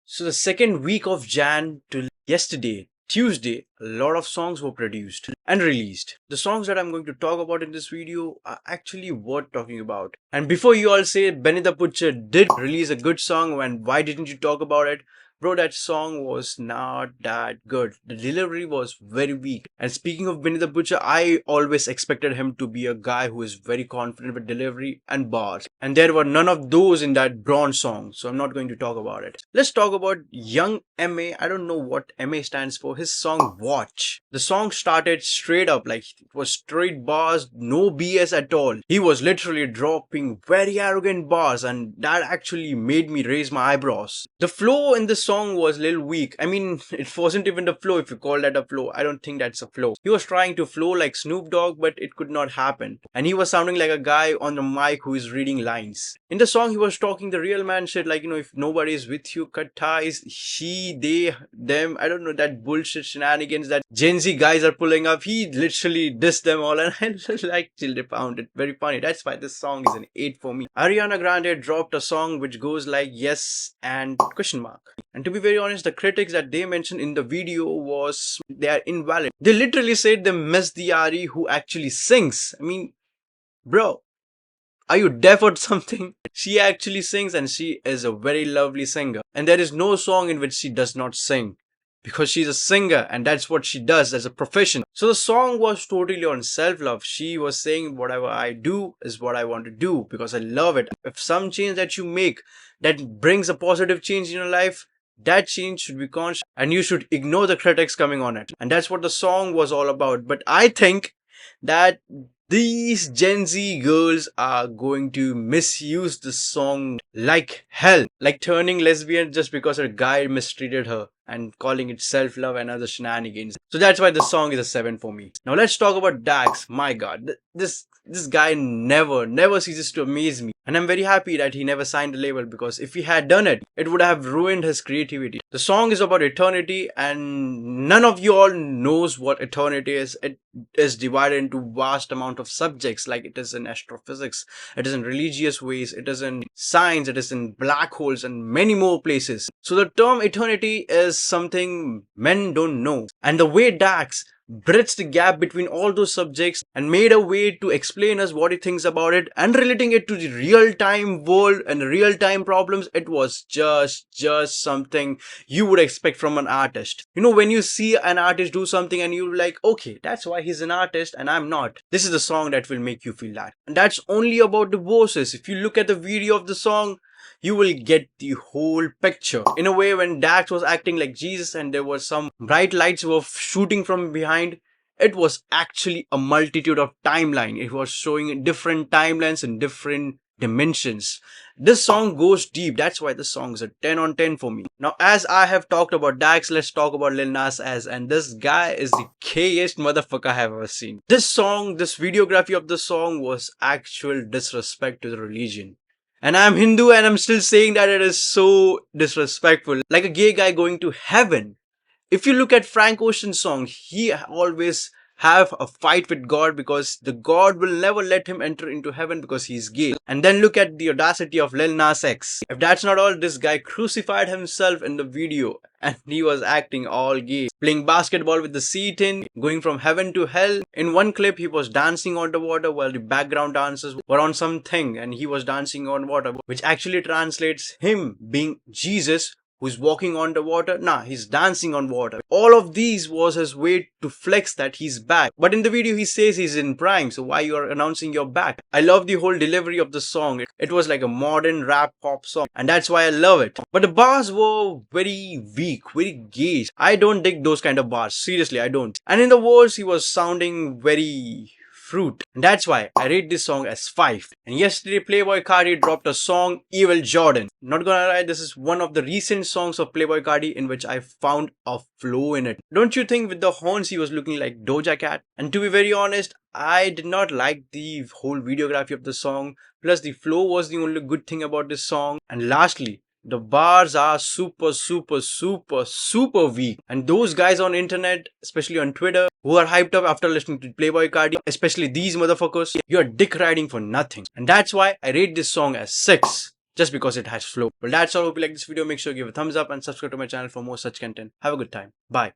So the second week of Jan to yesterday, Tuesday, a lot of songs were produced and released. The songs that I'm going to talk about in this video are actually worth talking about. And before you all say Benny the Butcher did release a good song, and why didn't you talk about it? Bro, that song was not that good. The delivery was very weak. And speaking of Benny the Butcher, I always expected him to be a guy who is very confident with delivery and bars. And there were none of those in that bronze song, so I'm not going to talk about it. Let's talk about Young MA. I don't know what MA stands for. His song Watch. The song started straight up, like it was straight bars, no BS at all. He was literally dropping very arrogant bars, and that actually made me raise my eyebrows. The flow in the song was a little weak. I mean, it wasn't even the flow, if you call that a flow. I don't think that's a flow. He was trying to flow like Snoop Dogg, but it could not happen. And he was sounding like a guy on the mic who is reading lines. In the song, he was talking the real man shit, like, if nobody is with you, cut ties, she, they, them, I don't know, that bullshit shenanigans that Gen Z guys are pulling up. He literally dissed them all, and I like chilled, found it very funny. That's why this song is an 8 for me. Ariana Grande dropped a song which goes like yes and question mark. And to be very honest, the critics that they mentioned in the video was they are invalid. They literally said they miss the Ari who actually sings. I mean, bro, are you deaf or something? She actually sings, and she is a very lovely singer. And there is no song in which she does not sing, because she's a singer and that's what she does as a profession. So the song was totally on self-love. She was saying whatever I do is what I want to do because I love it. If some change that you make that brings a positive change in your life, that change should be conscious and you should ignore the critics coming on it. And that's what the song was all about. But I think that these Gen Z girls are going to misuse the song like hell, like turning lesbian just because a guy mistreated her and calling it self-love and other shenanigans. So that's why the song is a 7 for me. Now let's talk about DAX. My god, this guy never ceases to amaze me. And I'm very happy that he never signed a label, because if he had done it, it would have ruined his creativity. The song is about eternity, and none of you all knows what eternity is. It is divided into vast amount of subjects, like it is in astrophysics, it is in religious ways, it is in science, it is in black holes and many more places. So the term eternity is something men don't know. And the way DAX bridged the gap between all those subjects and made a way to explain us what he thinks about it and relating it to the real-time world and real-time problems, it was just something you would expect from an artist. When you see an artist do something and you're like, okay, that's why he's an artist and I'm not. This is the song that will make you feel that. And that's only about the verses. If you look at the video of the song, you will get the whole picture. In a way, when Dax was acting like Jesus and there were some bright lights were shooting from behind, it was actually a multitude of timeline. It was showing different timelines and different dimensions. This song goes deep. That's why the song is a 10 on 10 for me. Now, as I have talked about Dax, let's talk about Lil Nas X. And this guy is the K-est motherfucker I have ever seen. This videography of the song was actual disrespect to the religion. And I'm Hindu and I'm still saying that it is so disrespectful. Like a gay guy going to heaven. If you look at Frank Ocean's song, he always have a fight with God because the God will never let him enter into heaven because he's gay. And then look at the audacity of Lil Nas X. If that's not all, this guy crucified himself in the video and he was acting all gay, playing basketball with the seat in, going from heaven to hell. In one clip, he was dancing on the water while the background dancers were on something and he was dancing on water, which actually translates him being Jesus who's walking on the water. Nah, he's dancing on water. All of these was his way to flex that he's back. But in the video, he says he's in prime, so why you are announcing you're back? I love the whole delivery of the song. It was like a modern rap pop song, and that's why I love it. But the bars were very weak, very gay. I don't dig those kind of bars. Seriously, I don't. And in the words, he was sounding very fruit. And that's why I rate this song as 5. And yesterday, Playboi Carti dropped a song, Evil Jordan. Not gonna lie, this is one of the recent songs of Playboi Carti in which I found a flow in it. Don't you think with the horns he was looking like Doja Cat? And to be very honest, I did not like the whole videography of the song. Plus the flow was the only good thing about this song. And lastly, the bars are super weak. And those guys on internet, especially on Twitter, who are hyped up after listening to Playboi Carti, especially these motherfuckers, you're dick riding for nothing. And that's why I rate this song as 6. just because it has flow. Well, that's all. Hope you like this video. Make sure you give a thumbs up and subscribe to my channel for more such content. Have a good time. Bye.